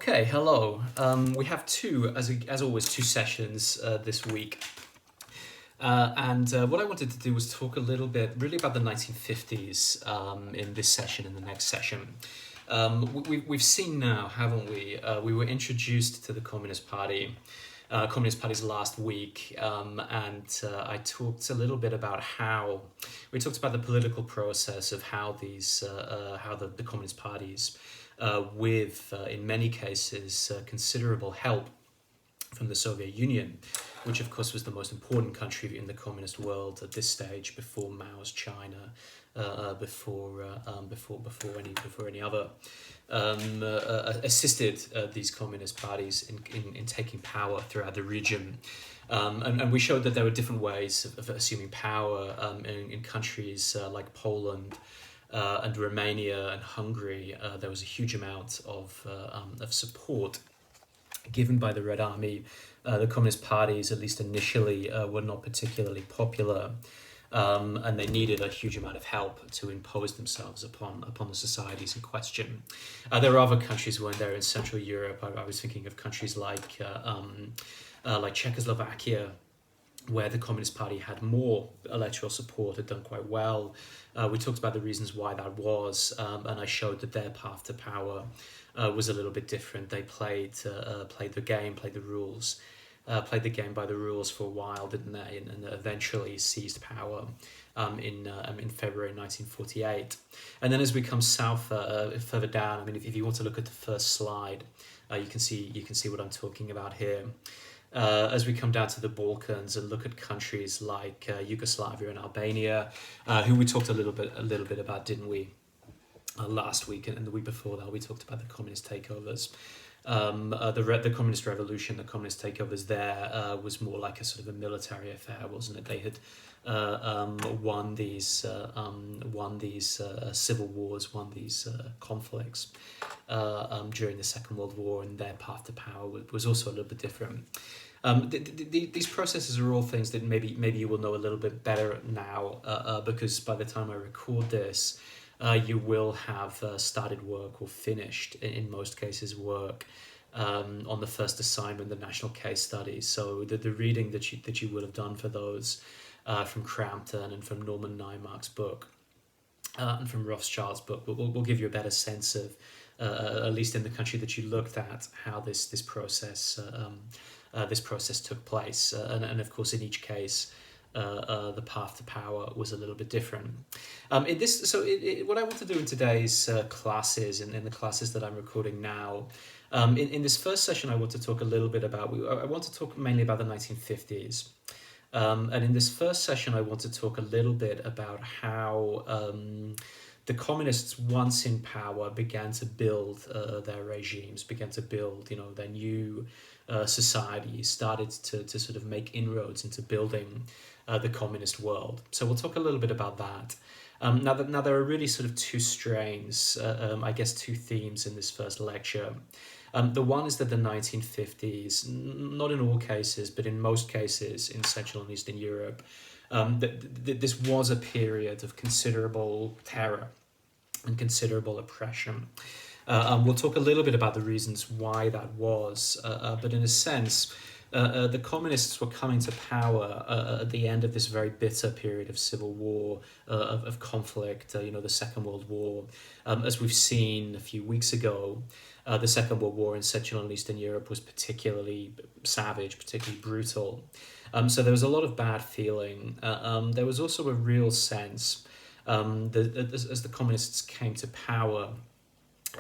Okay, hello. We have as always, two sessions this week. And what I wanted to do was talk a little bit really about the 1950s in this session and the next session. We've seen now, haven't we? We were introduced to the Communist Party, Communist Parties last week, and I talked a little bit about we talked about the political process of how the Communist Parties, with in many cases considerable help from the Soviet Union, which of course was the most important country in the communist world at this stage before Mao's China, before any other, assisted these communist parties in taking power throughout the region. And we showed that there were different ways of assuming power in countries like Poland and Romania and Hungary. There was a huge amount of support given by the Red Army. The Communist parties, at least initially, were not particularly popular, and they needed a huge amount of help to impose themselves upon the societies in question. There are other countries when they're in Central Europe. I was thinking of countries like Czechoslovakia, where the Communist Party had more electoral support, had done quite well. We talked about the reasons why that was, and I showed that their path to power was a little bit different. They played the game, played the game by the rules for a while, didn't they? And eventually seized power in February 1948. And then as we come south, further down, I mean, if you want to look at the first slide, you can see what I'm talking about here. As we come down to the Balkans and look at countries like Yugoslavia and Albania, who we talked a little bit about, didn't we? Last week and the week before that, we talked about the communist takeovers. The communist revolution, the communist takeovers there was more like a sort of a military affair, wasn't it? They had won these civil wars, won these conflicts during the Second World War, and their path to power was also a little bit different. These processes are all things that maybe you will know a little bit better now, because by the time I record this, you will have started work or finished, in most cases, work on the first assignment, the national case studies. So the reading that you would have done for those from Crampton and from Norman Naimark's book and from Rothschild's book will give you a better sense of, at least in the country that you looked at, how this process took place. And of course, in each case, the path to power was a little bit different. What I want to do in today's classes, and in the classes that I'm recording now, in this first session, I want to talk a little bit about. I want to talk mainly about the 1950s, and in this first session, I want to talk a little bit about how the communists, once in power, began to build their regimes, began to build, their new society, started to sort of make inroads into building the communist world. So we'll talk a little bit about that. Now there are really sort of two strains, I guess two themes in this first lecture. The one is that the 1950s, not in all cases, but in most cases in Central and Eastern Europe, this was a period of considerable terror and considerable oppression. We'll talk a little bit about the reasons why that was, but in a sense, the communists were coming to power at the end of this very bitter period of civil war, of conflict, the Second World War. As we've seen a few weeks ago, the Second World War in Central and Eastern Europe was particularly savage, particularly brutal. So there was a lot of bad feeling. There was also a real sense that as the communists came to power,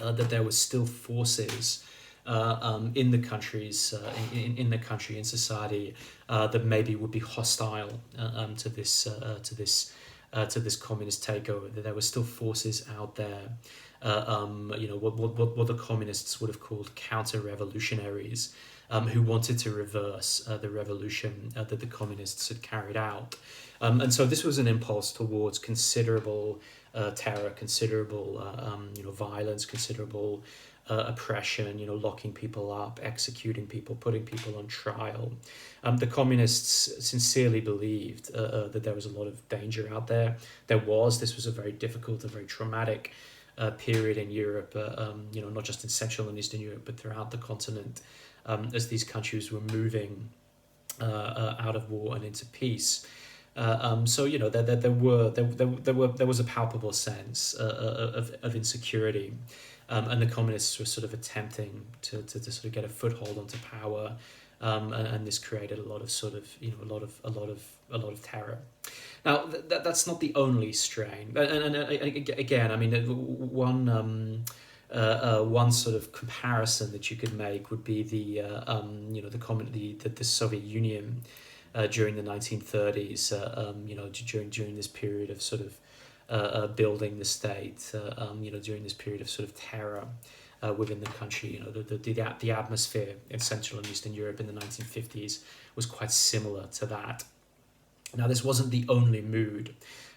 that there were still forces in the countries, in the country, in society, that maybe would be hostile to this communist takeover. That there were still forces out there, what the communists would have called counter-revolutionaries, who wanted to reverse the revolution that the communists had carried out. And so this was an impulse towards considerable terror, considerable violence, considerable oppression, locking people up, executing people, putting people on trial. The communists sincerely believed that there was a lot of danger out there. This was a very difficult, a very traumatic period in Europe, not just in Central and Eastern Europe, but throughout the continent, as these countries were moving out of war and into peace. So there was a palpable sense of insecurity, and the communists were sort of attempting to sort of get a foothold onto power, and this created a lot of sort of a lot of terror. Now that's not the only strain, and again, I mean, one sort of comparison that you could make would be the Soviet Union during the 1930s, during this period of sort of building the state, during this period of sort of terror within the country. The atmosphere in Central and Eastern Europe in the 1950s was quite similar to that. Now, this wasn't the only mood.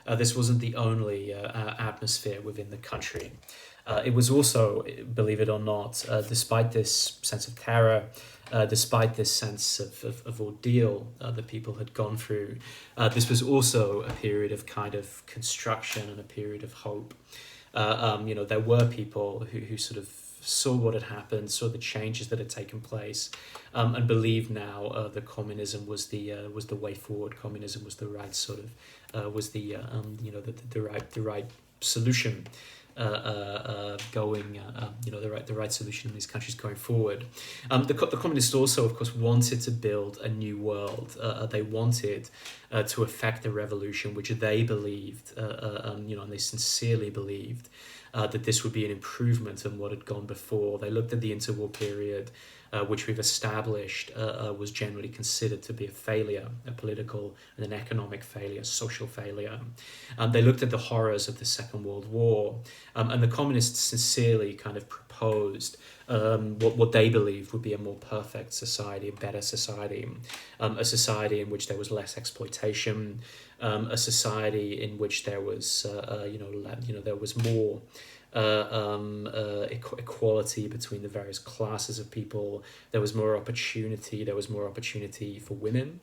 This wasn't the only atmosphere within the country. It was also, believe it or not, despite this sense of terror, despite this sense of ordeal that people had gone through, this was also a period of kind of construction and a period of hope. There were people who sort of saw what had happened, saw the changes that had taken place, and believed now that communism was the way forward. Communism was the right sort of the right solution. The right solution in these countries going forward. The communists also, of course, wanted to build a new world. They wanted to effect the revolution, which they believed, and they sincerely believed that this would be an improvement on what had gone before. They looked at the interwar period, which we've established was generally considered to be a failure, a political and an economic failure, social failure. They looked at the horrors of the Second World War, and the communists sincerely kind of proposed what they believed would be a more perfect society, a better society, a society in which there was less exploitation, a society in which there was, there was more equality between the various classes of people. There was more opportunity. There was more opportunity for women.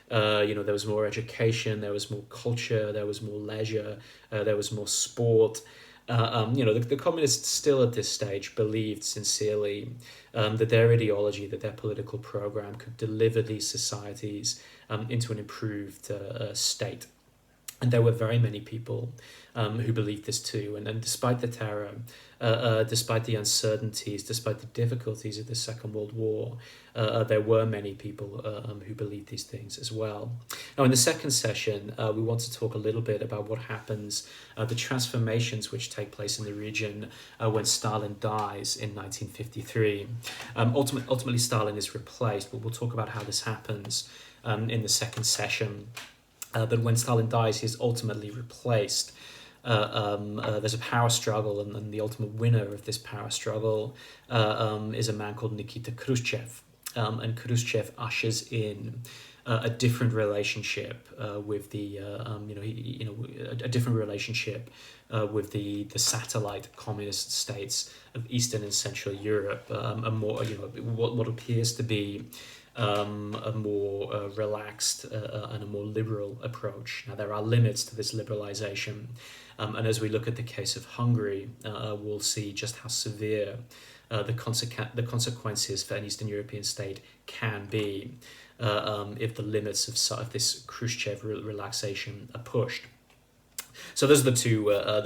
There was more education. There was more culture. There was more leisure. There was more sport. The communists still at this stage believed sincerely that their ideology, that their political program could deliver these societies into an improved state. And there were very many people who believed this too. And despite the terror, despite the uncertainties, despite the difficulties of the Second World War, there were many people who believed these things as well. Now, in the second session, we want to talk a little bit about what happens, the transformations which take place in the region when Stalin dies in 1953. Ultimately, Stalin is replaced, but we'll talk about how this happens in the second session. But when Stalin dies, he's ultimately replaced. There's a power struggle, and the ultimate winner of this power struggle is a man called Nikita Khrushchev. And Khrushchev ushers in a different relationship with the, a different relationship with the satellite communist states of Eastern and Central Europe. A more, what appears to be a more relaxed and a more liberal approach. Now, there are limits to this liberalization, and as we look at the case of Hungary, we'll see just how severe the consequences for an Eastern European state can be if the limits of this Khrushchev relaxation are pushed. So those are the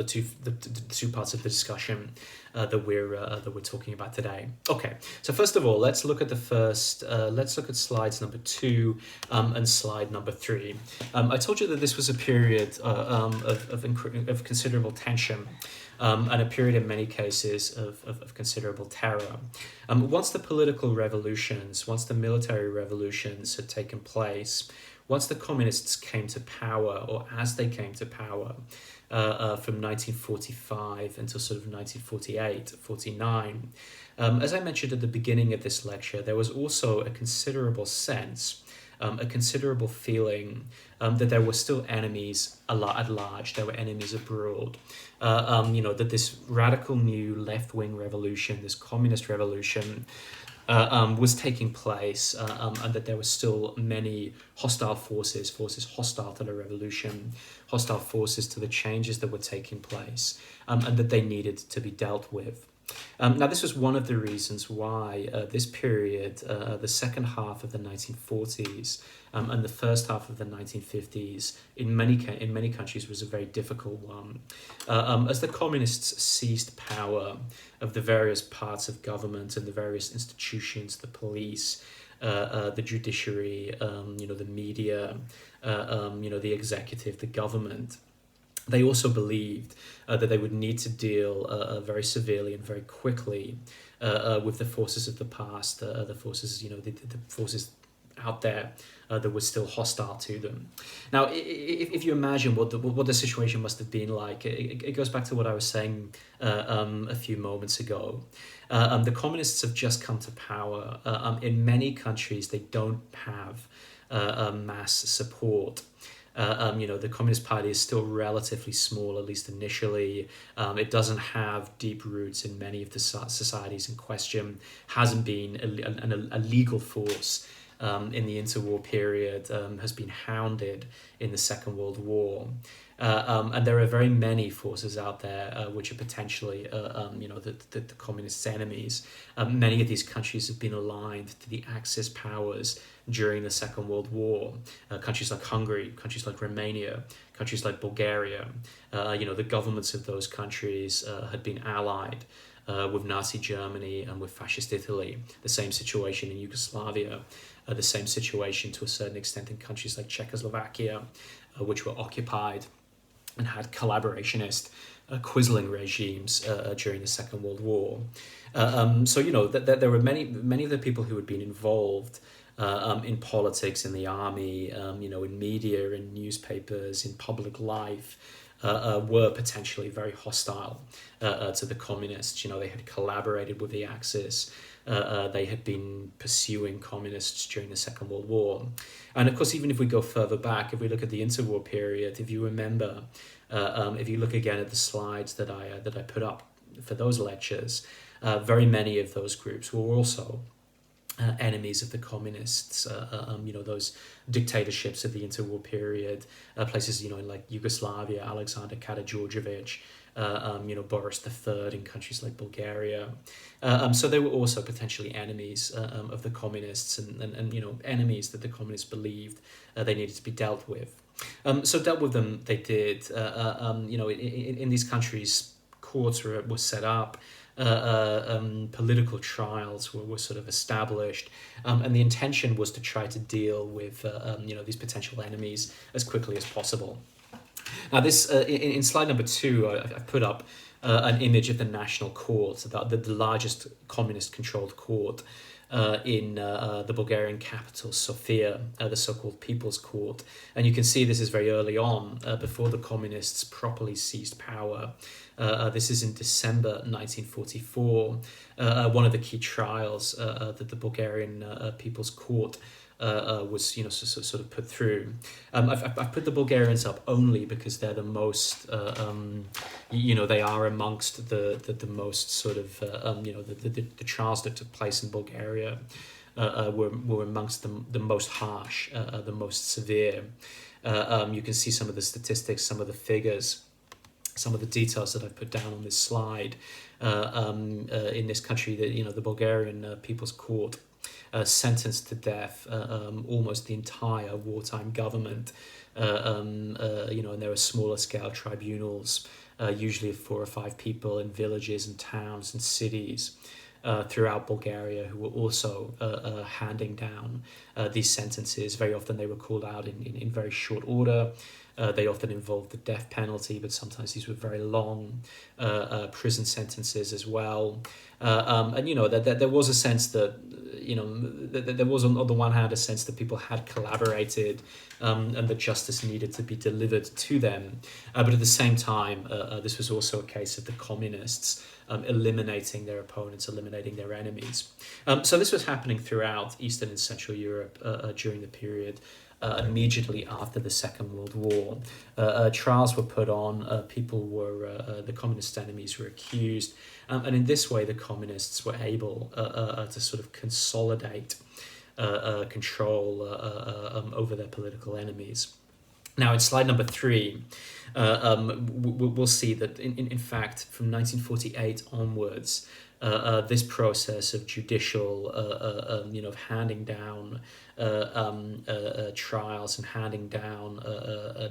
two parts of the discussion that we're talking about today. Okay, so first of all, let's look at slides number 2 and slide number 3. I told you that this was a period of considerable tension. And a period in many cases of considerable terror. Once the political revolutions, once the military revolutions had taken place, once the communists came to power, or as they came to power, from 1945 until sort of 1948, 49, as I mentioned at the beginning of this lecture, there was also a considerable sense, a considerable feeling that there were still enemies at large, there were enemies abroad, that this radical new left-wing revolution, this communist revolution, was taking place, and that there were still many hostile forces hostile to the revolution, hostile forces to the changes that were taking place, and that they needed to be dealt with. Now, this was one of the reasons why this period, the second half of the 1940s and the first half of the 1950s, in many countries, was a very difficult one. As the communists seized power of the various parts of government and the various institutions, the police, the judiciary, the media, the executive, the government. They also believed that they would need to deal very severely and very quickly with the forces of the past, the forces, the forces out there that were still hostile to them. Now, if you imagine what the situation must have been like, it goes back to what I was saying a few moments ago. The communists have just come to power. In many countries, they don't have mass support. The Communist Party is still relatively small, at least initially. It doesn't have deep roots in many of the societies in question, hasn't been a legal force in the interwar period, has been hounded in the Second World War. And there are very many forces out there which are potentially, the communists' enemies. Many of these countries have been aligned to the Axis powers during the Second World War. Countries like Hungary, countries like Romania, countries like Bulgaria, the governments of those countries had been allied with Nazi Germany and with Fascist Italy. The same situation in Yugoslavia, the same situation to a certain extent in countries like Czechoslovakia, which were occupied and had collaborationist, quisling regimes during the Second World War. There were many of the people who had been involved in politics, in the army, in media, in newspapers, in public life, were potentially very hostile to the communists. They had collaborated with the Axis. They had been pursuing communists during the Second World War. And of course, even if we go further back, if we look at the interwar period, if you remember, if you look again at the slides that I put up for those lectures, very many of those groups were also enemies of the communists, those dictatorships of the interwar period, places, in like Yugoslavia, Alexander Karađorđević, Boris III in countries like Bulgaria. So they were also potentially enemies of the communists and enemies that the communists believed they needed to be dealt with. So dealt with them they did. In these countries, courts were set up. Political trials were sort of established, and the intention was to try to deal with these potential enemies as quickly as possible. Now, this in slide number 2, I've put up an image of the National Court, the largest communist-controlled court in the Bulgarian capital, Sofia, the so-called People's Court. And you can see this is very early on, before the communists properly seized power. This is in December 1944. One of the key trials that the Bulgarian People's Court was sort of put through. I've put the Bulgarians up only because they're the most they are amongst the most sort of the trials that took place in Bulgaria were amongst the most harsh, the most severe. You can see some of the statistics, some of the figures, some of the details that I've put down on this slide. In this country, the Bulgarian People's Court sentenced to death almost the entire wartime government. And there are smaller scale tribunals, usually of 4 or 5 people in villages and towns and cities throughout Bulgaria, who were also handing down these sentences. Very often they were called out in very short order. They often involved the death penalty, but sometimes these were very long prison sentences as well. And that there was a sense that there was on the one hand a sense that people had collaborated and that justice needed to be delivered to them, but at the same time this was also a case of the communists eliminating their opponents, eliminating their enemies. So this was happening throughout Eastern and Central Europe during the period immediately after the Second World War. Trials were put on, the communist enemies were accused, and in this way the communists were able to sort of consolidate control over their political enemies. Now, in slide number 3, we'll see that, in fact, from 1948 onwards, this process of judicial, handing down trials and handing down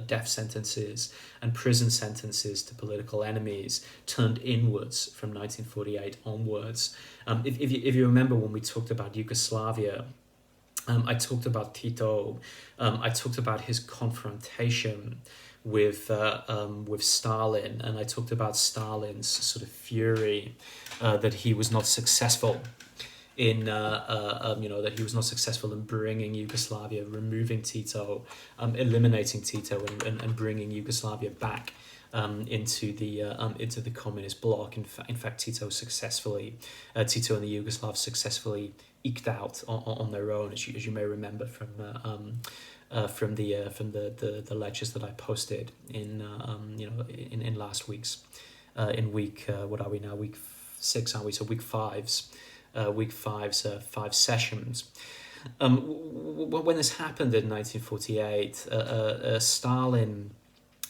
death sentences and prison sentences to political enemies turned inwards from 1948 onwards. If you remember when we talked about Yugoslavia, I talked about Tito. I talked about his confrontation with Stalin, and I talked about Stalin's sort of fury that he was not successful in that he was not successful in bringing Yugoslavia, removing Tito, eliminating Tito, and bringing Yugoslavia back into the communist bloc. In fact, Tito and the Yugoslavs successfully eked out on their own, as you may remember from the lectures that I posted in last week's in week what are we now, week 6, aren't we? So week 5's 5 sessions. When this happened in 1948, Stalin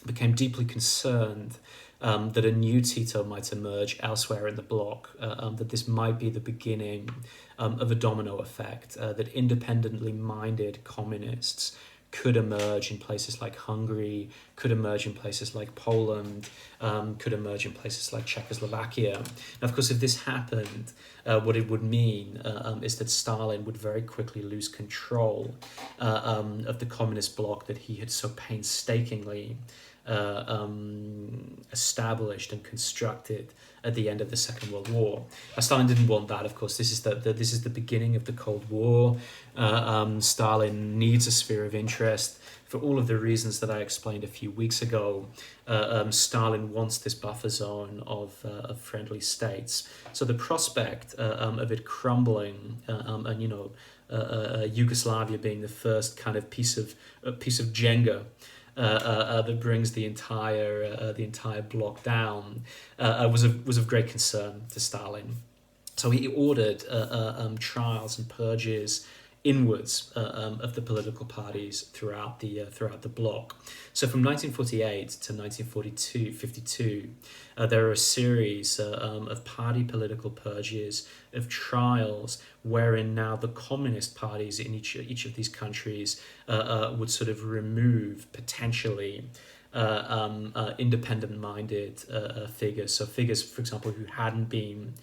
became deeply concerned that a new Tito might emerge elsewhere in the bloc, that this might be the beginning of a domino effect, that independently minded communists could emerge in places like Hungary, could emerge in places like Poland, could emerge in places like Czechoslovakia. Now, of course, if this happened, what it would mean is that Stalin would very quickly lose control of the communist bloc that he had so painstakingly established and constructed at the end of the Second World War. Stalin didn't want that, of course. This is the beginning of the Cold War. Stalin needs a sphere of interest for all of the reasons that I explained a few weeks ago. Stalin wants this buffer zone of friendly states. So the prospect of it crumbling, and Yugoslavia being the first kind of piece of Jenga that brings the entire bloc down, was of great concern to Stalin. So he ordered trials and purges inwards of the political parties throughout the bloc. So from 1948 to 1952, there are a series of party political purges, of trials, wherein now the communist parties in each of these countries would sort of remove potentially independent-minded figures. So figures, for example, who hadn't been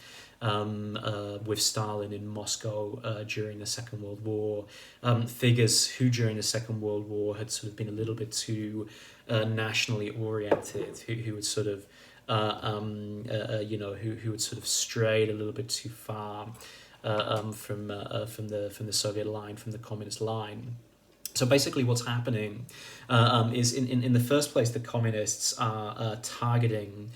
with Stalin in Moscow during the Second World War, figures who during the Second World War had sort of been a little bit too nationally oriented, who had sort of who had sort of strayed a little bit too far from the Soviet line, from the communist line. So basically what's happening is in the first place, the communists are targeting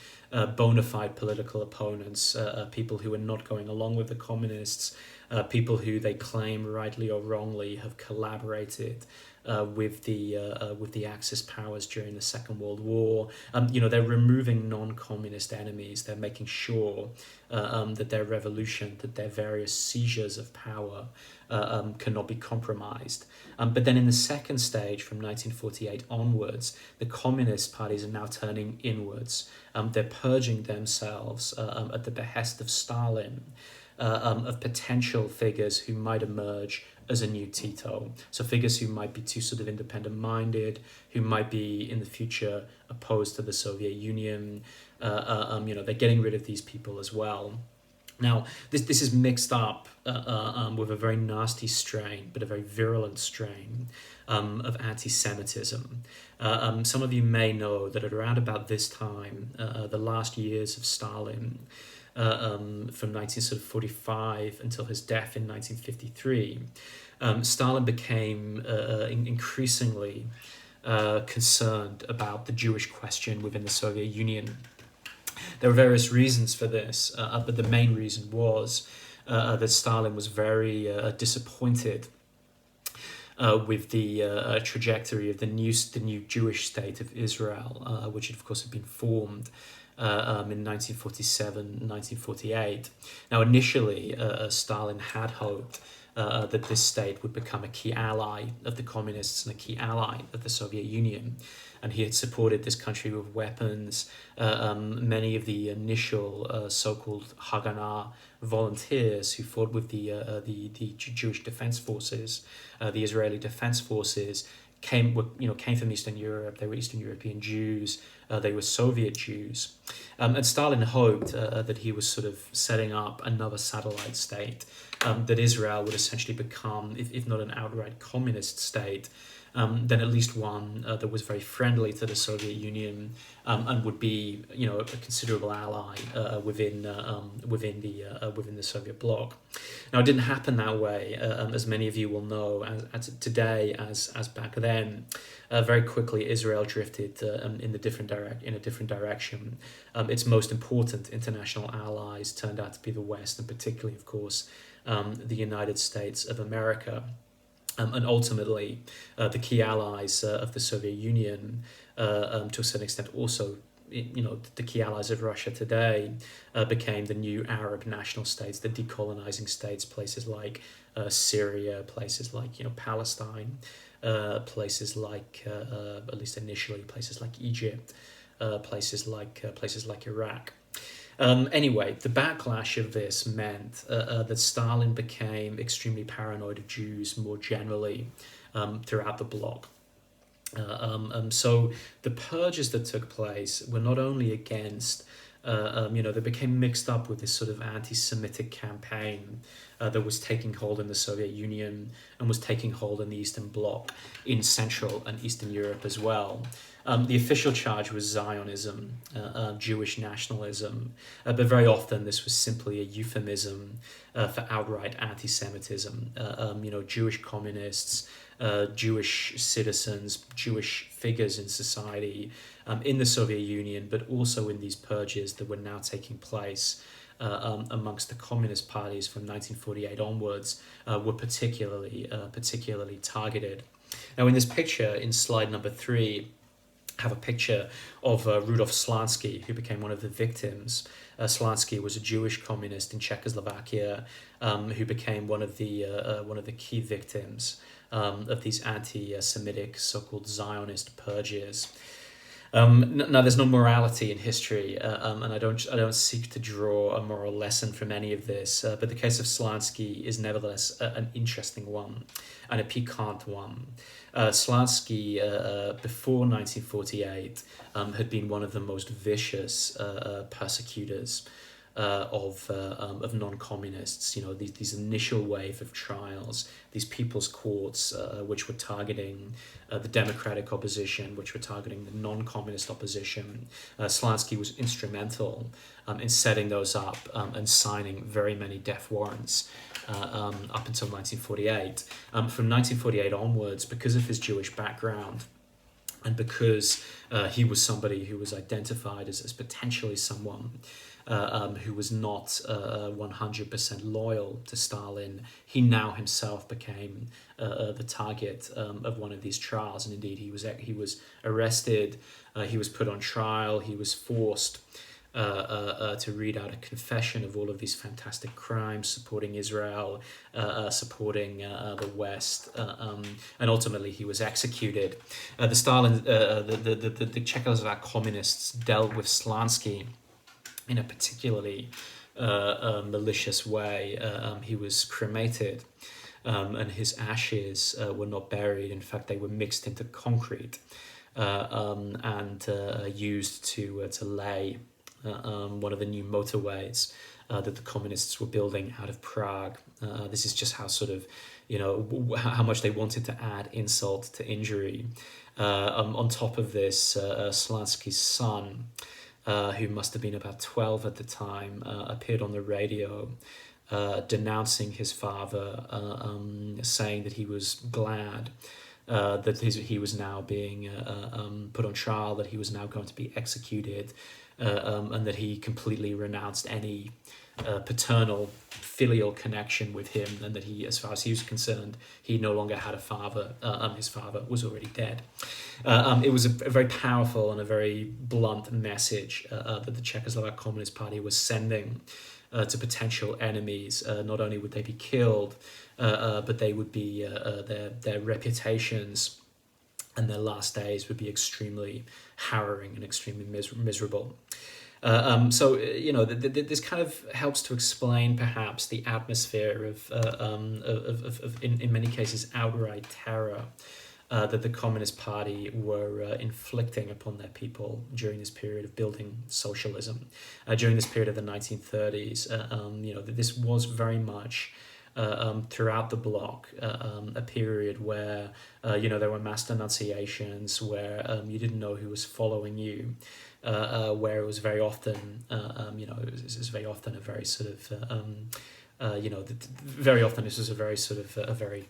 bona fide political opponents, people who are not going along with the communists, people who they claim rightly or wrongly have collaborated with the Axis powers during the Second World War. They're removing non-communist enemies. They're making sure that their revolution, that their various seizures of power cannot be compromised. But then in the second stage, from 1948 onwards, the communist parties are now turning inwards. They're purging themselves at the behest of Stalin of potential figures who might emerge as a new Tito. So figures who might be too sort of independent-minded, who might be in the future opposed to the Soviet Union. They're getting rid of these people as well. Now, this is mixed up with a very nasty strain, but a very virulent strain of anti-Semitism. Some of you may know that at around about this time, the last years of Stalin, from 1945 until his death in 1953, Stalin became increasingly concerned about the Jewish question within the Soviet Union. There were various reasons for this, but the main reason was that Stalin was very disappointed with the trajectory of the new Jewish state of Israel, which of course had been formed in 1947, 1948. Now, initially, Stalin had hoped that this state would become a key ally of the communists and a key ally of the Soviet Union. And he had supported this country with weapons. Many of the initial so-called Haganah volunteers who fought with the Jewish defense forces, the Israeli defense forces, came from Eastern Europe. They were Eastern European Jews. They were Soviet Jews. And Stalin hoped that he was sort of setting up another satellite state, that Israel would essentially become, if not an outright communist state, then at least one that was very friendly to the Soviet Union, and would be, a considerable ally within the Soviet bloc. Now, it didn't happen that way, as many of you will know, as today as back then. Very quickly, Israel drifted in a different direction. Its most important international allies turned out to be the West, and particularly, of course, the United States of America. And ultimately, the key allies of the Soviet Union, to a certain extent, also, the key allies of Russia today, became the new Arab national states, the decolonizing states, places like Syria, places like Palestine, places like, at least initially, places like Egypt, places like Iraq. Anyway, the backlash of this meant that Stalin became extremely paranoid of Jews more generally throughout the bloc. So the purges that took place were not only against, they became mixed up with this sort of anti-Semitic campaign that was taking hold in the Soviet Union and was taking hold in the Eastern Bloc, in Central and Eastern Europe as well. The official charge was Zionism, Jewish nationalism, but very often this was simply a euphemism for outright anti-Semitism. Jewish communists, Jewish citizens, Jewish figures in society, in the Soviet Union, but also in these purges that were now taking place amongst the communist parties from 1948 onwards, were particularly targeted. Now, in this picture, in slide number 3, have a picture of Rudolf Slansky, who became one of the victims. Slansky was a Jewish communist in Czechoslovakia, who became one of the key victims of these anti-Semitic so-called Zionist purges. Now, there's no morality in history, and I don't seek to draw a moral lesson from any of this. But the case of Slansky is nevertheless an interesting one, and a piquant one. Slansky, before 1948, had been one of the most vicious persecutors of non-communists. These initial wave of trials, these people's courts, which were targeting the democratic opposition, which were targeting the non-communist opposition. Slansky was instrumental in setting those up and signing very many death warrants up until 1948. From 1948 onwards, because of his Jewish background, and because he was somebody who was identified as potentially someone who was not 100% loyal to Stalin, he now himself became the target of one of these trials. And indeed, he was arrested, he was put on trial, he was forced to read out a confession of all of these fantastic crimes, supporting Israel, supporting the West, and ultimately he was executed. The Czechoslovak communists dealt with Slansky in a particularly malicious way. He was cremated, and his ashes were not buried. In fact, they were mixed into concrete and used to lay one of the new motorways that the communists were building out of Prague. This is just how how much they wanted to add insult to injury. On top of this, Slansky's son, who must have been about 12 at the time, appeared on the radio denouncing his father, saying that he was glad that he was now being put on trial, that he was now going to be executed, and that he completely renounced any paternal filial connection with him, and that he, as far as he was concerned, he no longer had a father. His father was already dead. It was a very powerful and a very blunt message that the Czechoslovak Communist Party was sending to potential enemies. Not only would they be killed, but they would be their reputations and their last days would be extremely harrowing and extremely miserable. This kind of helps to explain perhaps the atmosphere of in many cases outright terror that the Communist Party were inflicting upon their people during this period of building socialism, during this period of the 1930s. This was very much throughout the bloc a period where there were mass denunciations, where you didn't know who was following you. Where it was very often, it was very often a very sort of, very often this was a very sort of a very,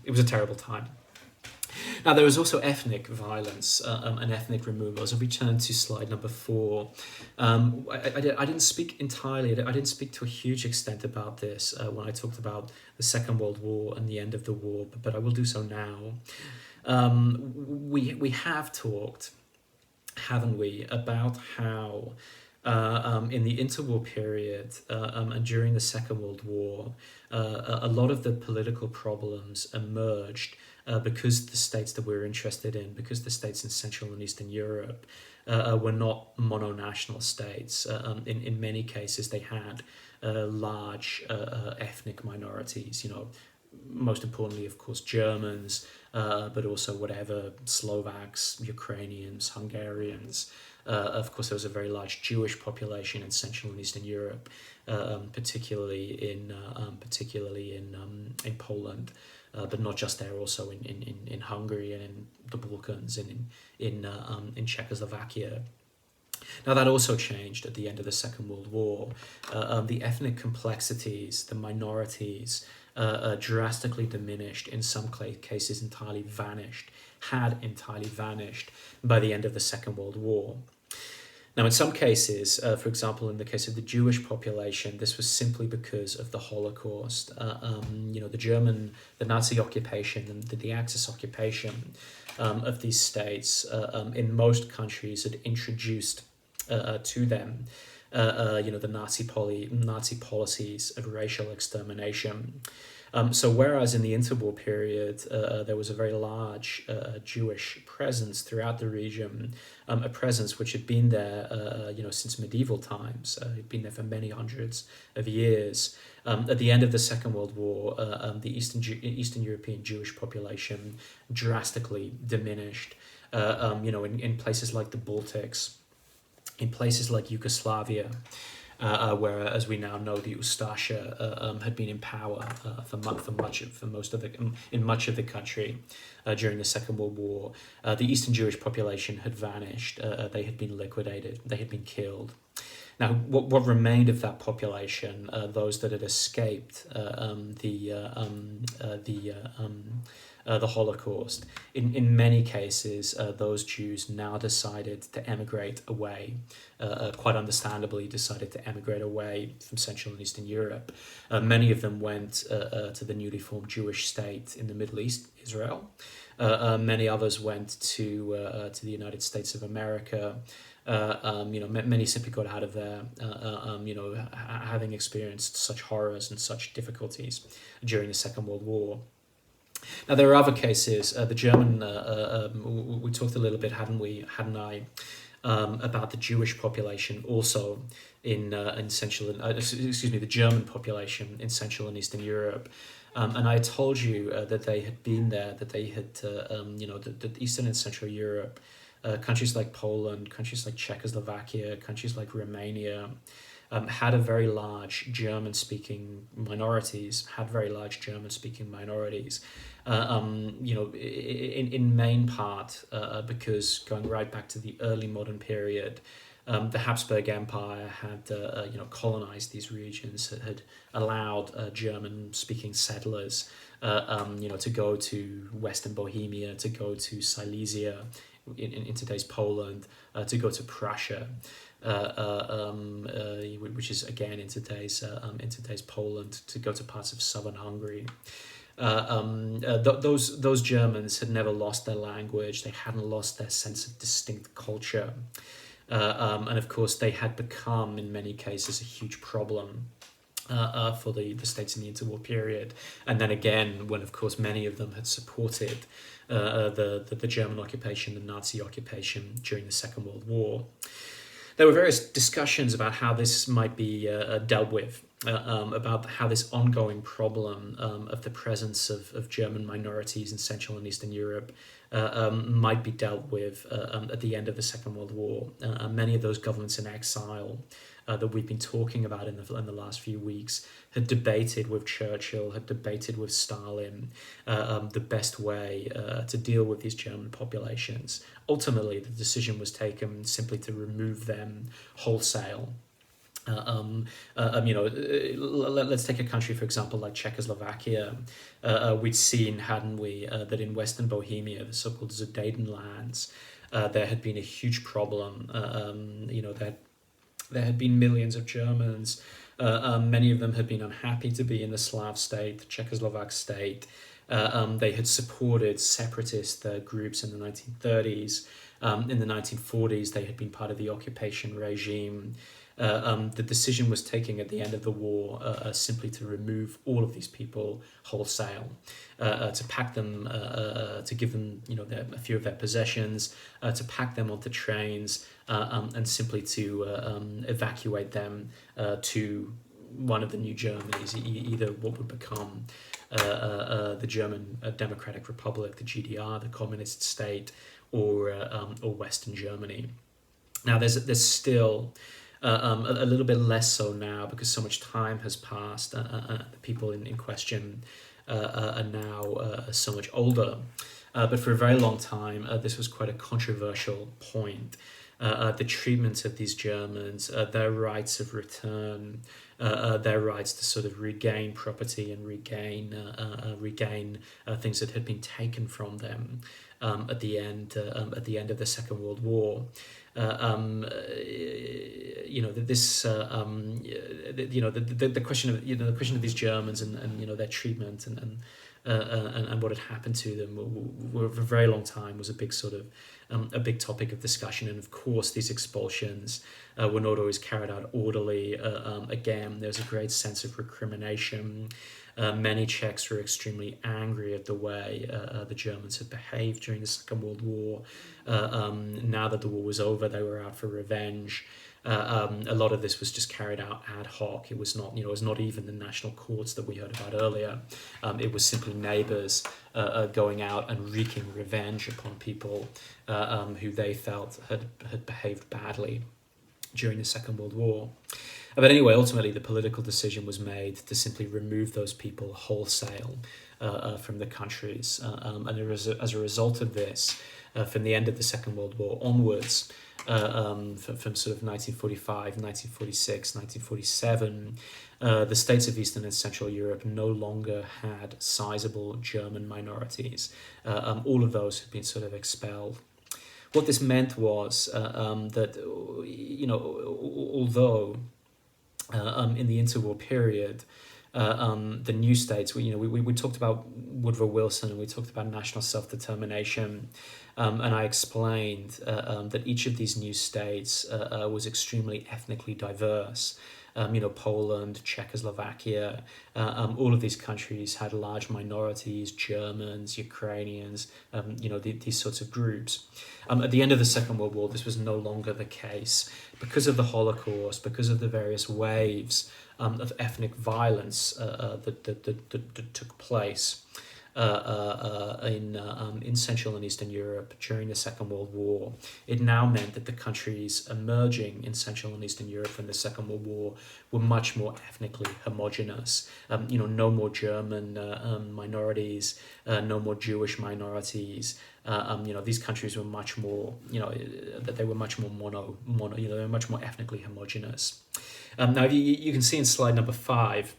it was a terrible time. Now, there was also ethnic violence and ethnic removal. As I return to slide number 4, I didn't speak entirely, I didn't speak to a huge extent about this when I talked about the Second World War and the end of the war, but I will do so now. We have talked, haven't we, about how in the interwar period and during the Second World War, a lot of the political problems emerged because the states that we were interested in, because the states in Central and Eastern Europe were not mononational states. In many cases, they had large ethnic minorities, most importantly, of course, Germans, but also whatever, Slovaks, Ukrainians, Hungarians. Of course, there was a very large Jewish population in Central and Eastern Europe, particularly in Poland, but not just there, also in Hungary and in the Balkans and in Czechoslovakia. Now, that also changed at the end of the Second World War. The ethnic complexities, the minorities, drastically diminished, in some cases had entirely vanished by the end of the Second World War. Now, in some cases, for example, in the case of the Jewish population, this was simply because of the Holocaust. The Nazi occupation and the Axis occupation of these states in most countries had introduced to them the Nazi policies of racial extermination. So whereas in the interwar period there was a very large Jewish presence throughout the region, a presence which had been there since medieval times, had been there for many hundreds of years. At the end of the Second World War, the Eastern European Jewish population drastically diminished. In places like the Baltics, in places like Yugoslavia, where, as we now know, the Ustasha had been in power in much of the country during the Second World War. The Eastern Jewish population had vanished. They had been liquidated. They had been killed. Now, what remained of that population, those that had escaped the Holocaust, in many cases, those Jews now decided to emigrate away, quite understandably decided to emigrate away from Central and Eastern Europe. Many of them went to the newly formed Jewish state in the Middle East, Israel. Many others went to the United States of America. Many simply got out of there, having experienced such horrors and such difficulties during the Second World War. Now, there are other cases. The German, we talked a little bit, hadn't I, about the Jewish population also in Central, the German population in Central and Eastern Europe. And I told you that they had been there, that they had, the Eastern and Central Europe, countries like Poland, countries like Czechoslovakia, countries like Romania, had a very large German-speaking minorities, in main part because, going right back to the early modern period, the Habsburg Empire had colonized these regions, had allowed German-speaking settlers to go to Western Bohemia, to go to Silesia, in today's Poland, to go to Prussia, which is again in today's Poland, to go to parts of southern Hungary. Those Germans had never lost their language. They hadn't lost their sense of distinct culture, and of course they had become, in many cases, a huge problem for the states in the interwar period. And then again, when of course many of them had supported the German occupation, the Nazi occupation during the Second World War. There were various discussions about how this might be dealt with, about how this ongoing problem of the presence of German minorities in Central and Eastern Europe might be dealt with at the end of the Second World War. Many of those governments in exile that we've been talking about in the last few weeks had debated with Churchill, had debated with Stalin the best way to deal with these German populations. Ultimately, the decision was taken simply to remove them wholesale. Let's take a country, for example, like Czechoslovakia. We'd seen, hadn't we, that in Western Bohemia, the so-called Sudetenlands, there had been a huge problem. There had been millions of Germans. Many of them had been unhappy to be in the Slav state, the Czechoslovak state. They had supported separatist groups in the 1930s. In the 1940s, they had been part of the occupation regime. The decision was taken at the end of the war simply to remove all of these people wholesale, to pack them, to give them, a few of their possessions, to pack them onto trains, and simply to evacuate them to one of the new Germanies, either what would become the German Democratic Republic, the GDR, the communist state, or Western Germany. Now, there's still a little bit less so now, because so much time has passed. The people in question are now so much older. But for a very long time, this was quite a controversial point. The treatment of these Germans, their rights of return, their rights to sort of regain property and regain things that had been taken from them at the end of the Second World War. The question of the question of these Germans and their treatment and what had happened to them for a very long time was a big topic of discussion. And of course, these expulsions were not always carried out orderly. Again, there's a great sense of recrimination. Many Czechs were extremely angry at the way the Germans had behaved during the Second World War. Now that the war was over, they were out for revenge. A lot of this was just carried out ad hoc. It was not, it was not even the national courts that we heard about earlier. It was simply neighbours going out and wreaking revenge upon people who they felt had behaved badly during the Second World War. But anyway, ultimately, the political decision was made to simply remove those people wholesale from the countries. And as a result of this, from the end of the Second World War onwards, from sort of 1945, 1946, 1947, the states of Eastern and Central Europe no longer had sizable German minorities. All of those had been sort of expelled. What this meant was that, although in the interwar period, the new states, we talked about Woodrow Wilson and we talked about national self-determination, and I explained that each of these new states was extremely ethnically diverse. Poland, Czechoslovakia, all of these countries had large minorities, Germans, Ukrainians, these sorts of groups. At the end of the Second World War, this was no longer the case. Because of the Holocaust, because of the various waves of ethnic violence that took place in Central and Eastern Europe during the Second World War, it now meant that the countries emerging in Central and Eastern Europe in the Second World War were much more ethnically homogenous. No more German minorities, no more Jewish minorities. These countries were much more, they were much more they were much more ethnically homogenous. Now, you can see in slide number 5,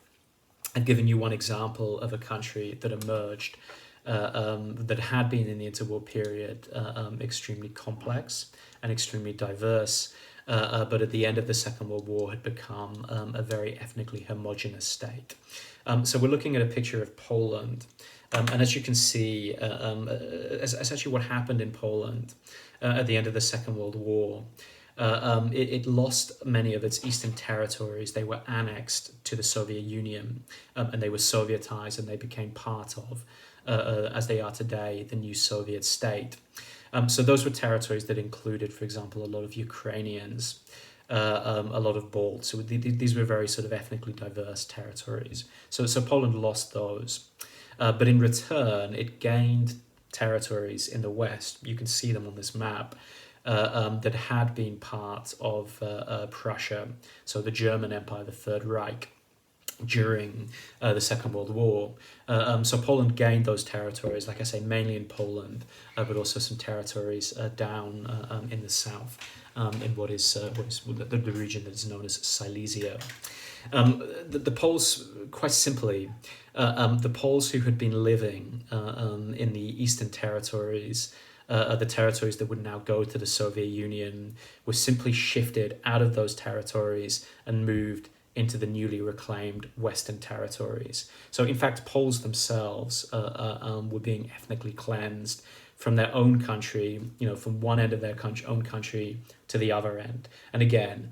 I've given you one example of a country that emerged that had been in the interwar period extremely complex and extremely diverse, but at the end of the Second World War had become a very ethnically homogenous state. So we're looking at a picture of Poland, and as you can see, essentially what happened in Poland at the end of the Second World War. It lost many of its eastern territories. They were annexed to the Soviet Union, and they were Sovietized, and they became part of, as they are today, the new Soviet state. So those were territories that included, for example, a lot of Ukrainians, a lot of Balts. So these were very sort of ethnically diverse territories. So Poland lost those. But in return, it gained territories in the West. You can see them on this map. That had been part of Prussia, so the German Empire, the Third Reich, during the Second World War. So Poland gained those territories, like I say, mainly in Poland, but also some territories down in the south, in what is the region that is known as Silesia. The Poles, quite simply, the Poles who had been living in the Eastern territories, the territories that would now go to the Soviet Union, were simply shifted out of those territories and moved into the newly reclaimed Western territories. So in fact, Poles themselves were being ethnically cleansed from their own country, from one end of their own country to the other end. And again,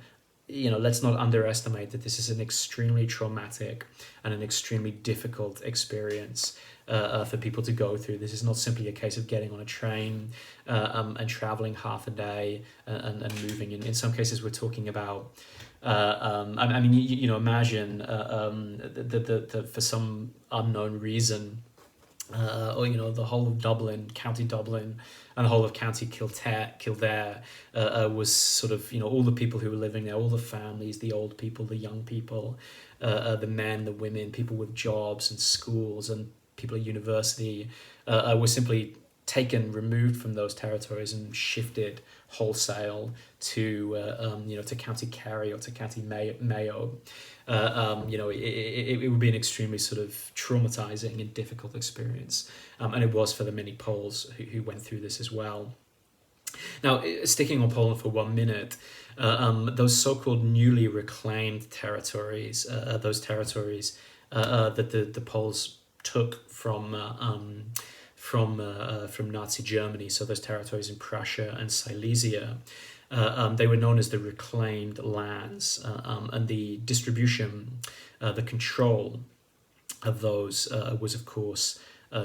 let's not underestimate that this is an extremely traumatic and an extremely difficult experience for people to go through. This is not simply a case of getting on a train and traveling half a day and moving. In some cases, we're talking about, imagine the for some unknown reason, or the whole of Dublin, County Dublin, and the whole of County Kildare was sort of, all the people who were living there, all the families, the old people, the young people, the men, the women, people with jobs and schools and people at university, were simply removed from those territories and shifted wholesale to to County Kerry or to County Mayo. It would be an extremely sort of traumatizing and difficult experience, and it was for the many Poles who went through this as well. Now, sticking on Poland for 1 minute, those so-called newly reclaimed territories, those territories that the Poles took from Nazi Germany, so those territories in Prussia and Silesia, they were known as the reclaimed lands, and the distribution, the control of those was, of course,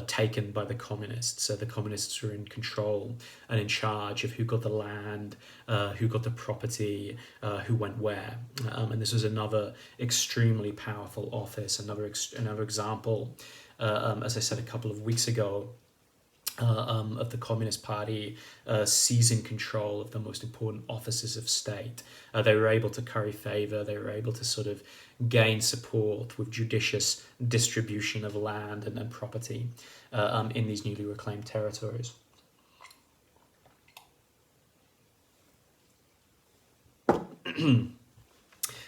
taken by the communists. So the communists were in control and in charge of who got the land, who got the property, who went where. And this was another extremely powerful office, another example, as I said a couple of weeks ago, of the Communist Party seizing control of the most important offices of state. They were able to curry favour, they were able to sort of gain support with judicious distribution of land and property in these newly reclaimed territories.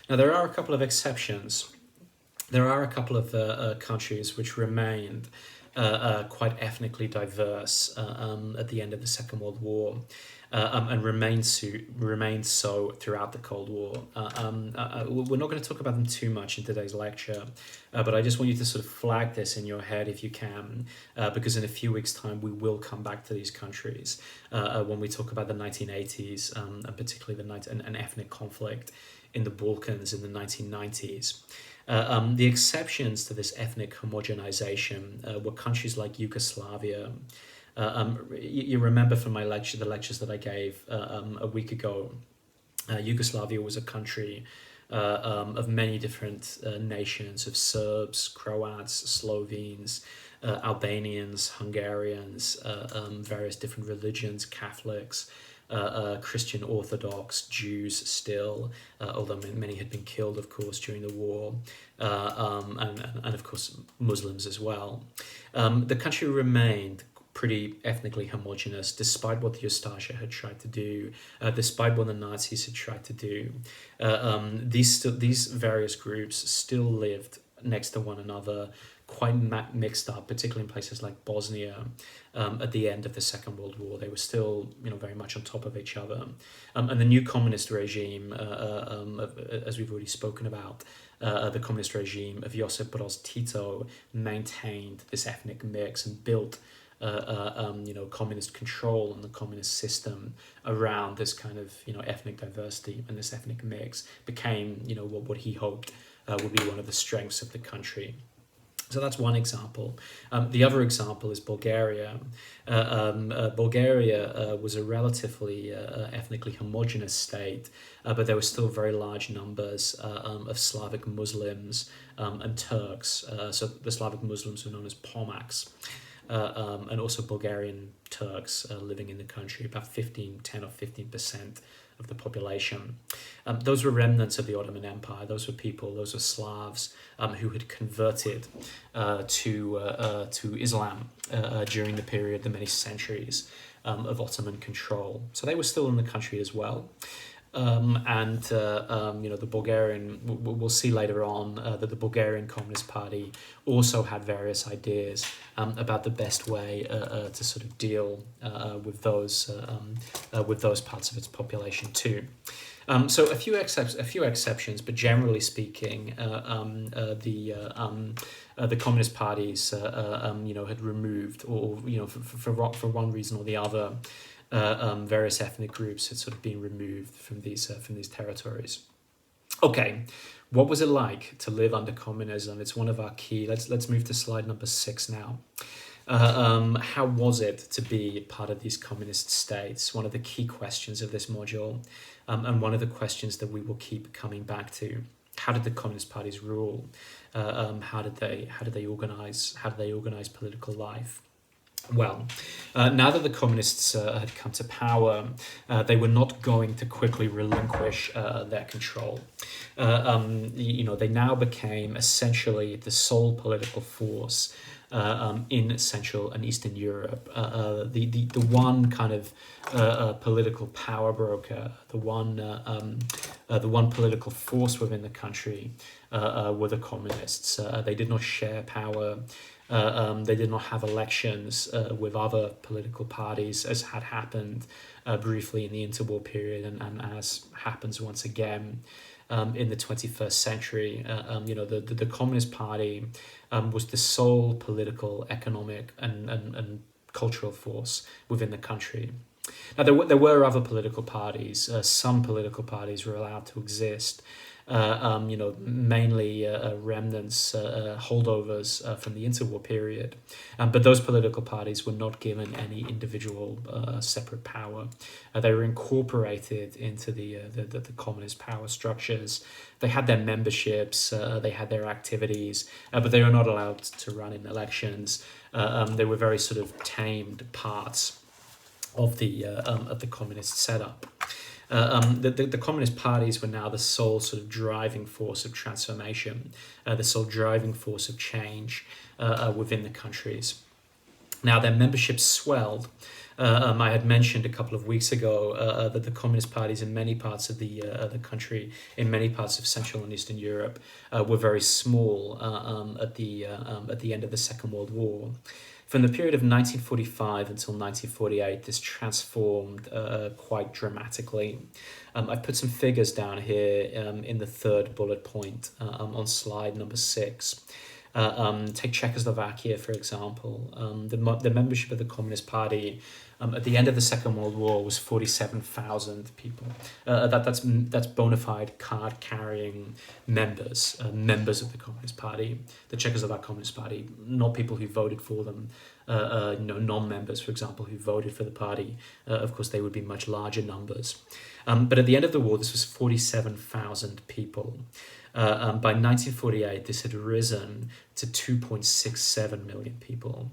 Now, there are a couple of exceptions. There are a couple of countries which remained quite ethnically diverse at the end of the Second World War, and remained so throughout the Cold War. We're not going to talk about them too much in today's lecture, but I just want you to sort of flag this in your head if you can, because in a few weeks' time we will come back to these countries when we talk about the 1980s, and particularly an ethnic conflict in the Balkans in the 1990s. The exceptions to this ethnic homogenization were countries like Yugoslavia. You remember from the lectures that I gave a week ago, Yugoslavia was a country of many different nations, of Serbs, Croats, Slovenes, Albanians, Hungarians, various different religions, Catholics, Christian Orthodox, Jews still, although many had been killed, of course, during the war, and of course Muslims as well. The country remained pretty ethnically homogenous, despite what the Ustasha had tried to do, despite what the Nazis had tried to do. These various groups still lived next to one another, quite mixed up, particularly in places like Bosnia. At the end of the Second World War, they were still, very much on top of each other. And the new communist regime, as we've already spoken about, the communist regime of Josip Broz Tito maintained this ethnic mix and built communist control and the communist system around this kind of ethnic diversity, and this ethnic mix became what he hoped would be one of the strengths of the country. So that's one example. The other example is Bulgaria. Bulgaria was a relatively ethnically homogenous state, but there were still very large numbers of Slavic Muslims and Turks. So the Slavic Muslims were known as Pomaks. And also Bulgarian Turks living in the country, about 10 or 15% of the population. Those were remnants of the Ottoman Empire. Those were Slavs who had converted to Islam during the many centuries of Ottoman control. So they were still in the country as well. The Bulgarian, we'll see later on that the Bulgarian Communist Party also had various ideas about the best way to sort of deal with those parts of its population too. So a few exceptions, but generally speaking, the communist parties had removed, or for one reason or the other, various ethnic groups had sort of been removed from these territories. Okay, what was it like to live under communism? It's one of our key. Let's move to slide number 6 now. How was it to be part of these communist states? One of the key questions of this module, and one of the questions that we will keep coming back to. How did the communist parties rule? How did they organize political life? Well, now that the communists had come to power, they were not going to quickly relinquish their control. They now became essentially the sole political force in Central and Eastern Europe. The one kind of political power broker, the one political force within the country were the communists. They did not share power. They did not have elections with other political parties, as had happened briefly in the interwar period, and as happens once again in the 21st century. The Communist Party was the sole political, economic, and cultural force within the country. Now, there were other political parties. Some political parties were allowed to exist. Mainly remnants, holdovers from the interwar period. But those political parties were not given any individual separate power. They were incorporated into the communist power structures. They had their memberships, they had their activities, but they were not allowed to run in elections. They were very sort of tamed parts of the communist setup. The communist parties were now the sole sort of driving force of transformation, the sole driving force of change within the countries. Now, their membership swelled. I had mentioned a couple of weeks ago that the communist parties in many parts of the country, in many parts of Central and Eastern Europe, were very small at the end of the Second World War. From the period of 1945 until 1948, this transformed quite dramatically. I've put some figures down here in the third bullet point on slide number 6. Take Czechoslovakia, for example. The membership of the Communist Party at the end of the Second World War was 47,000 people. That's bona fide card-carrying members of the Communist Party, the Czechoslovak Communist Party, not people who voted for them, non-members, for example, who voted for the party. Of course, they would be much larger numbers. But at the end of the war, this was 47,000 people. By 1948, this had risen to 2.67 million people.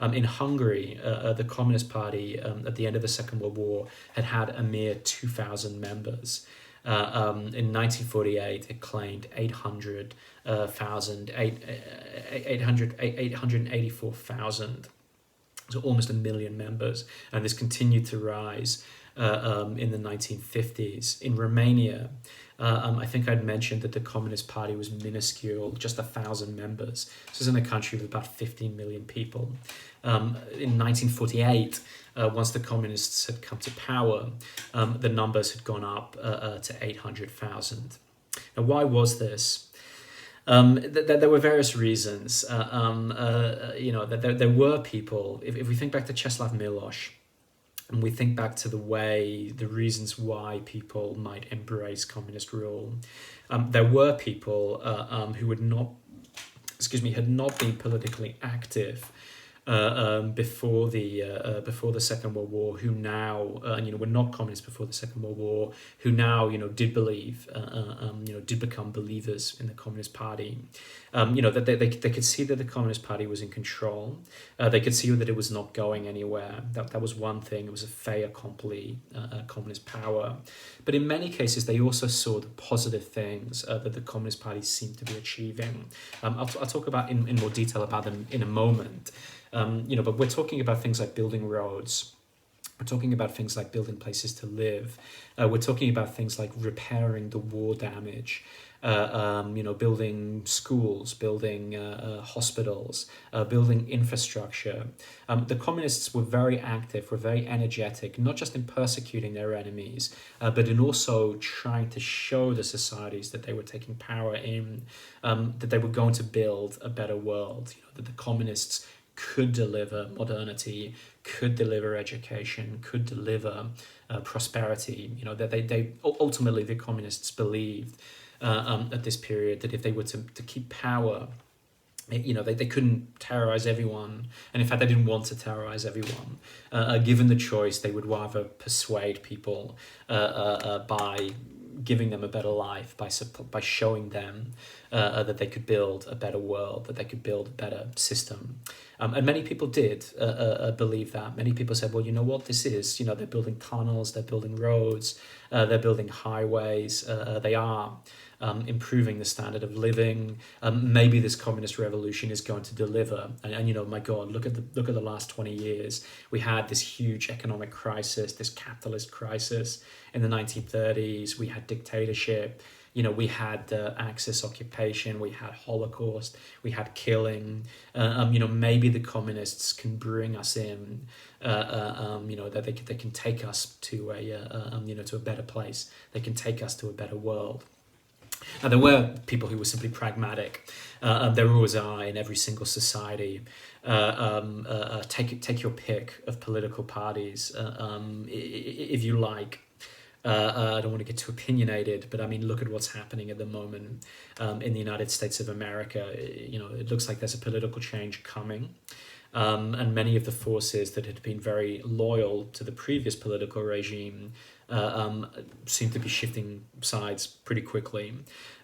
In Hungary, the Communist Party at the end of the Second World War had a mere 2,000 members. In 1948, it claimed 884,000, so almost a million members, and this continued to rise in the 1950s. In Romania, I think I'd mentioned that the Communist Party was minuscule, just 1,000 members. This is in a country with about 15 million people. In 1948, once the communists had come to power, the numbers had gone up to 800,000. Now, why was this? There were various reasons. There were people, if we think back to Czeslaw Milosz, and we think back to the reasons why people might embrace communist rule, there were people who had not been politically active before the Second World War, who now were not communists before the Second World War, who now did believe, did become believers in the Communist Party. That they could see that the Communist Party was in control. They could see that it was not going anywhere. That was one thing. It was a fait accompli, communist power. But in many cases, they also saw the positive things that the Communist Party seemed to be achieving. I'll talk about in more detail about them in a moment. But we're talking about things like building roads. We're talking about things like building places to live. We're talking about things like repairing the war damage. Building schools, building hospitals, building infrastructure. The communists were very active, were very energetic, not just in persecuting their enemies, but in also trying to show the societies that they were taking power in, that they were going to build a better world, that the communists could deliver modernity, could deliver education, could deliver prosperity. That they ultimately, the communists believed at this period that if they were to keep power, they couldn't terrorize everyone, and in fact they didn't want to terrorize everyone. Given the choice, they would rather persuade people by giving them a better life, by showing them that they could build a better world, that they could build a better system. And many people did believe that. Many people said, well, you know what this is? They're building tunnels, they're building roads, they're building highways, they are improving the standard of living. Maybe this communist revolution is going to deliver. And my God, look at the last 20 years. We had this huge economic crisis, this capitalist crisis in the 1930s. We had dictatorship. We had Axis occupation, we had Holocaust, we had killing. Maybe the communists can bring us in. That they can take us to a better place. They can take us to a better world. Now, there were people who were simply pragmatic. There always are in every single society. Take your pick of political parties, if you like. I don't want to get too opinionated, but look at what's happening at the moment in the United States of America. It looks like there's a political change coming. And many of the forces that had been very loyal to the previous political regime seem to be shifting sides pretty quickly.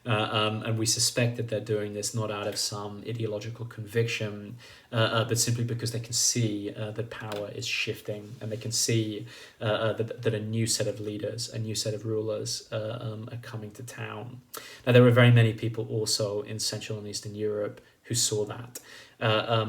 And we suspect that they're doing this not out of some ideological conviction, but simply because they can see that power is shifting, and they can see that a new set of leaders, a new set of rulers are coming to town. Now, there were very many people also in Central and Eastern Europe who saw that,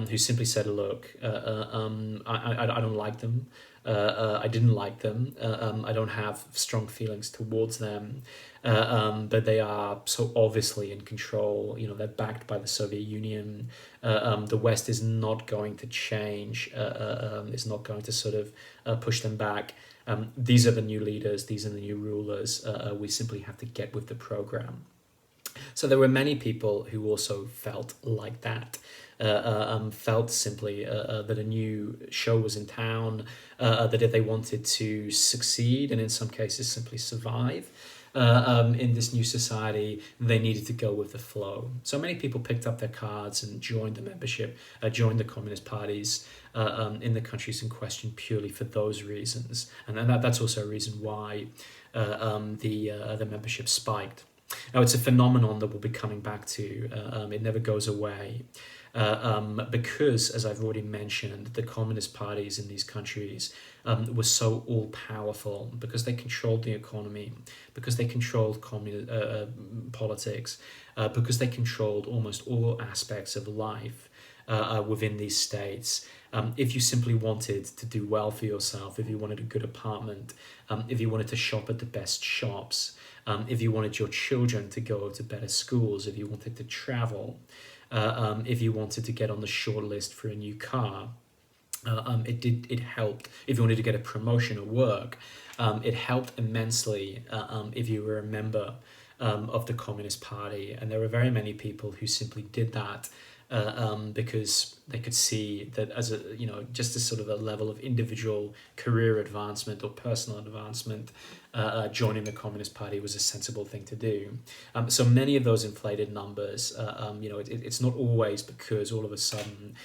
who simply said, look, I don't like them. I didn't like them. I don't have strong feelings towards them, but they are so obviously in control. They're backed by the Soviet Union. The West is not going to change. Is not going to sort of push them back. These are the new leaders. These are the new rulers. We simply have to get with the program. So there were many people who also felt like that. Felt simply that a new show was in town, that if they wanted to succeed and in some cases simply survive in this new society, they needed to go with the flow. So many people picked up their cards and joined the membership, joined the communist parties in the countries in question purely for those reasons. And that's also a reason why the membership spiked. Now, it's a phenomenon that we'll be coming back to. It never goes away. Because, as I've already mentioned, the communist parties in these countries were so all-powerful, because they controlled the economy, because they controlled politics, because they controlled almost all aspects of life within these states. If you simply wanted to do well for yourself, if you wanted a good apartment, if you wanted to shop at the best shops, if you wanted your children to go to better schools, if you wanted to travel, if you wanted to get on the short list for a new car. It helped if you wanted to get a promotion at work. It helped immensely if you were a member of the Communist Party, and there were very many people who simply did that because they could see that as a just as sort of a level of individual career advancement or personal advancement, joining the Communist Party was a sensible thing to do. So many of those inflated numbers, it's not always because all of a sudden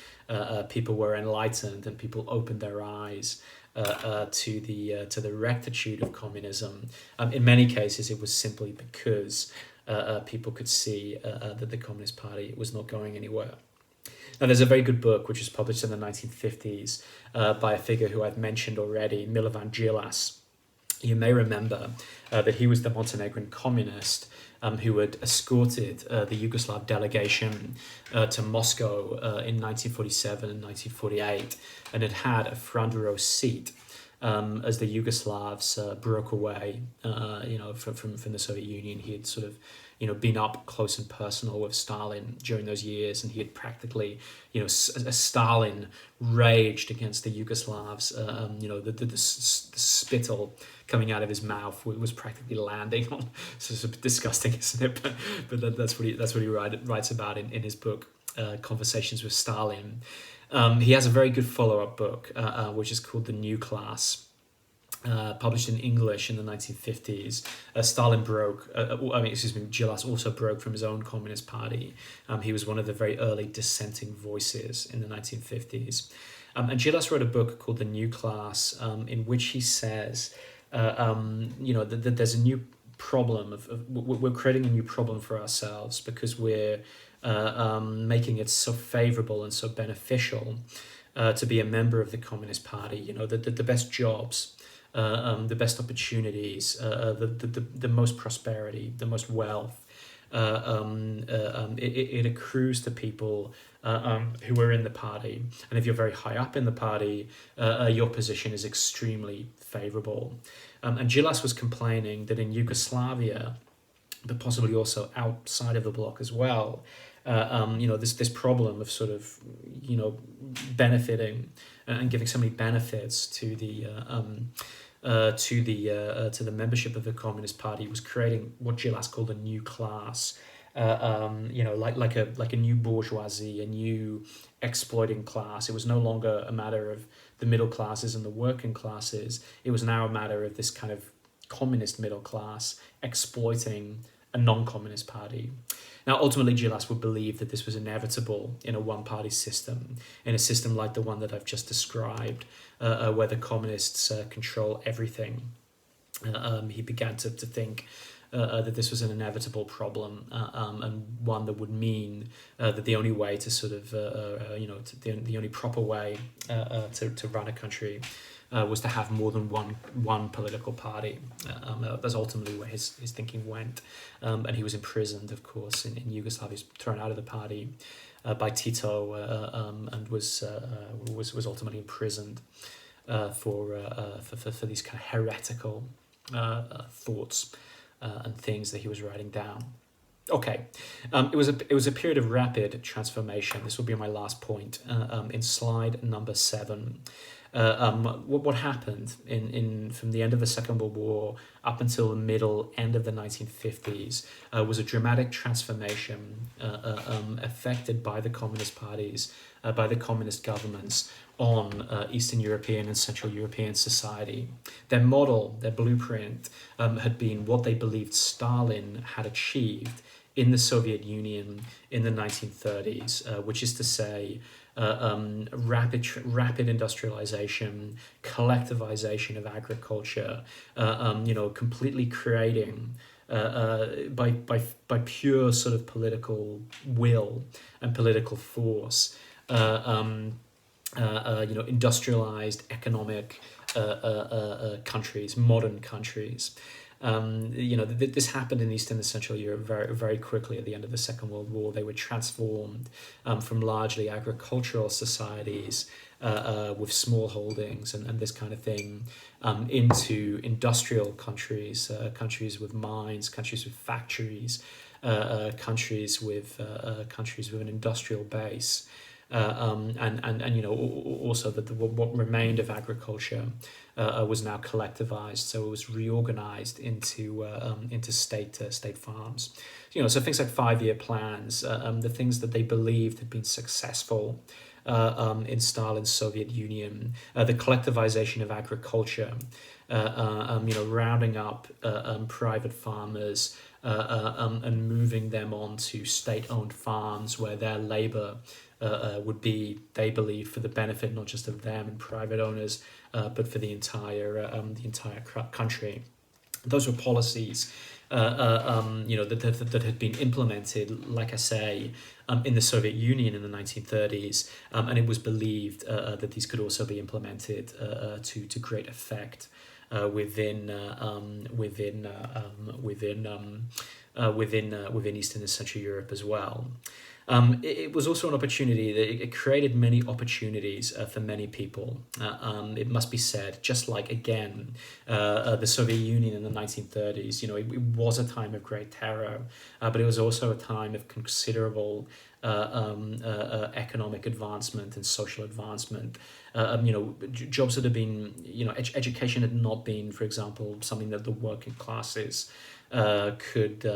people were enlightened and people opened their eyes to the rectitude of communism. In many cases, it was simply because people could see that the Communist Party was not going anywhere. Now, there's a very good book which was published in the 1950s by a figure who I've mentioned already, Milovan Djilas. You may remember that he was the Montenegrin communist who had escorted the Yugoslav delegation to Moscow in 1947 and 1948, and had had a front row seat as the Yugoslavs broke away, from the Soviet Union. He had sort of, been up close and personal with Stalin during those years, and he had practically, as Stalin raged against the Yugoslavs, the spittle coming out of his mouth was practically landing on. So it's a bit disgusting, isn't it? But that's what he writes about in his book, Conversations with Stalin. He has a very good follow-up book, which is called The New Class, published in English in the 1950s. Djilas also broke from his own Communist Party. He was one of the very early dissenting voices in the 1950s. And Djilas wrote a book called The New Class, in which he says, that there's a new problem we're creating a new problem for ourselves because we're making it so favorable and so beneficial to be a member of the Communist Party. The best jobs, the best opportunities, the most prosperity, the most wealth. It accrues to people who are in the party, and if you're very high up in the party, your position is extremely favorable. And Djilas was complaining that in Yugoslavia, but possibly also outside of the bloc as well, this problem of sort of benefiting and giving so many benefits to the membership of the Communist Party was creating what Djilas called a new class, like a new bourgeoisie, a new exploiting class. It was no longer a matter of the middle classes and the working classes. It was now a matter of this kind of communist middle class exploiting a non-communist party. Now, ultimately, Djilas would believe that this was inevitable in a one-party system, in a system like the one that I've just described, where the communists control everything. He began to think that this was an inevitable problem, and one that would mean that the only way to sort of, the only proper way to run a country was to have more than one political party. That's ultimately where his thinking went. And he was imprisoned, of course, in Yugoslavia. He was thrown out of the party by Tito, and was ultimately imprisoned for these kind of heretical thoughts and things that he was writing down. Okay, it was a period of rapid transformation. This will be my last point in slide number 7. What happened in from the end of the Second World War up until the middle end of the 1950s was a dramatic transformation affected by the communist parties, by the communist governments on Eastern European and Central European society. Their model, their blueprint, had been what they believed Stalin had achieved in the Soviet Union in the 1930s, which is to say, rapid industrialization, collectivization of agriculture, completely creating by pure sort of political will and political force, industrialized economic countries, modern countries. This happened in Eastern and Central Europe very, very quickly at the end of the Second World War. They were transformed from largely agricultural societies with small holdings and this kind of thing, into industrial countries, countries with mines, countries with factories, countries with an industrial base. And also that what remained of agriculture was now collectivized, so it was reorganized into state farms. So things like 5-year plans, the things that they believed had been successful in Stalin's Soviet Union, the collectivization of agriculture, rounding up private farmers and moving them onto state-owned farms where their labor would be, they believe, for the benefit not just of them and private owners, but for the entire country. Those were policies, that had been implemented, like I say, in the Soviet Union in the 1930s, and it was believed that these could also be implemented to great effect within Eastern and Central Europe as well. It was also an opportunity that it created many opportunities for many people. It must be said, just like, again, the Soviet Union in the 1930s, it was a time of great terror, but it was also a time of considerable economic advancement and social advancement. Jobs that have been, education had not been, for example, something that the working classes could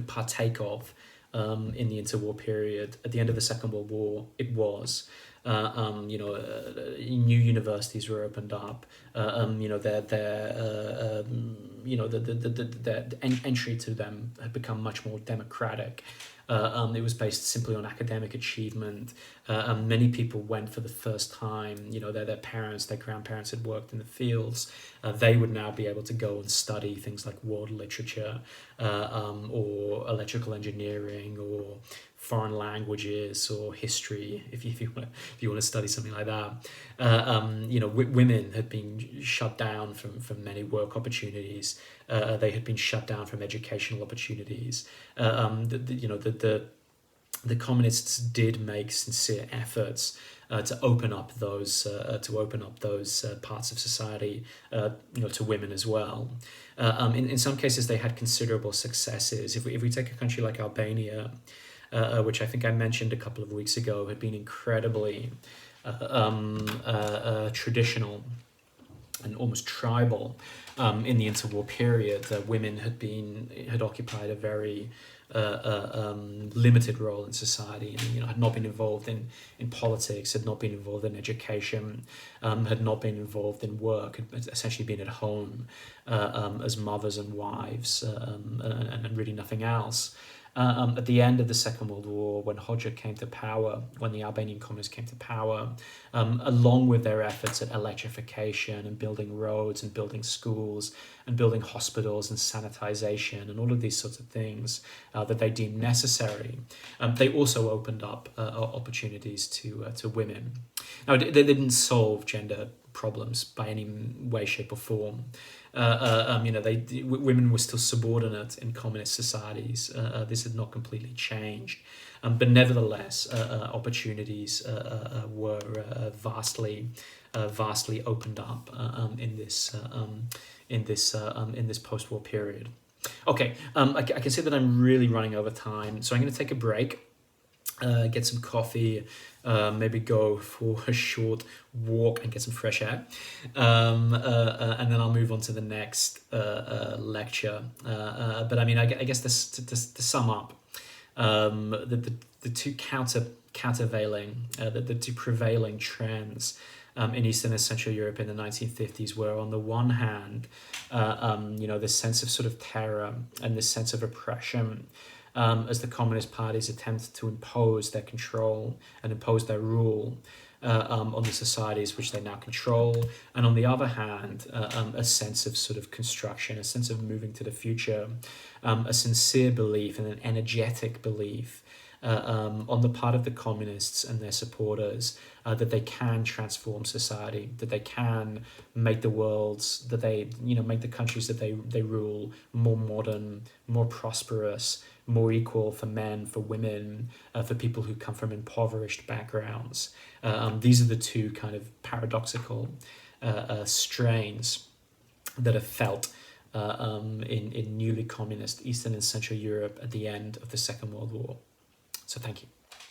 partake of. In the interwar period. At the end of the Second World War, it was. New universities were opened up. Their entry to them had become much more democratic. It was based simply on academic achievement. Many people went for the first time. Their parents, their grandparents had worked in the fields. They would now be able to go and study things like world literature, or electrical engineering, or foreign languages, or history, if you want to study something like that. Women had been shut down from many work opportunities. They had been shut down from educational opportunities. The communists did make sincere efforts to open up those parts of society, to women as well. In some cases, they had considerable successes. If we take a country like Albania, which I think I mentioned a couple of weeks ago, had been incredibly traditional and almost tribal in the interwar period. Women had occupied a very limited role in society, and had not been involved in politics, had not been involved in education, had not been involved in work, had essentially been at home as mothers and wives, and really nothing else. At the end of the Second World War, when Hoxha came to power, when the Albanian communists came to power, along with their efforts at electrification and building roads and building schools and building hospitals and sanitization and all of these sorts of things that they deemed necessary, they also opened up opportunities to women. Now, they didn't solve gender problems by any way, shape, or form. Women were still subordinate in communist societies. This had not completely changed, but nevertheless, opportunities were vastly opened up in this post-war period. Okay, I can see that I'm really running over time, so I'm going to take a break. Get some coffee, maybe go for a short walk and get some fresh air, and then I'll move on to the next lecture. But I mean, I guess to sum up, the two countervailing, the two prevailing trends in Eastern and Central Europe in the 1950s were, on the one hand, this sense of sort of terror and this sense of oppression, as the communist parties attempted to impose their control and impose their rule on the societies which they now control, and on the other hand, a sense of sort of construction, a sense of moving to the future, a sincere belief and an energetic belief on the part of the communists and their supporters that they can transform society, that they can make the make the countries that they rule more modern, more prosperous, more equal for men, for women, for people who come from impoverished backgrounds. These are the two kind of paradoxical strains that are felt in newly communist Eastern and Central Europe at the end of the Second World War. So thank you.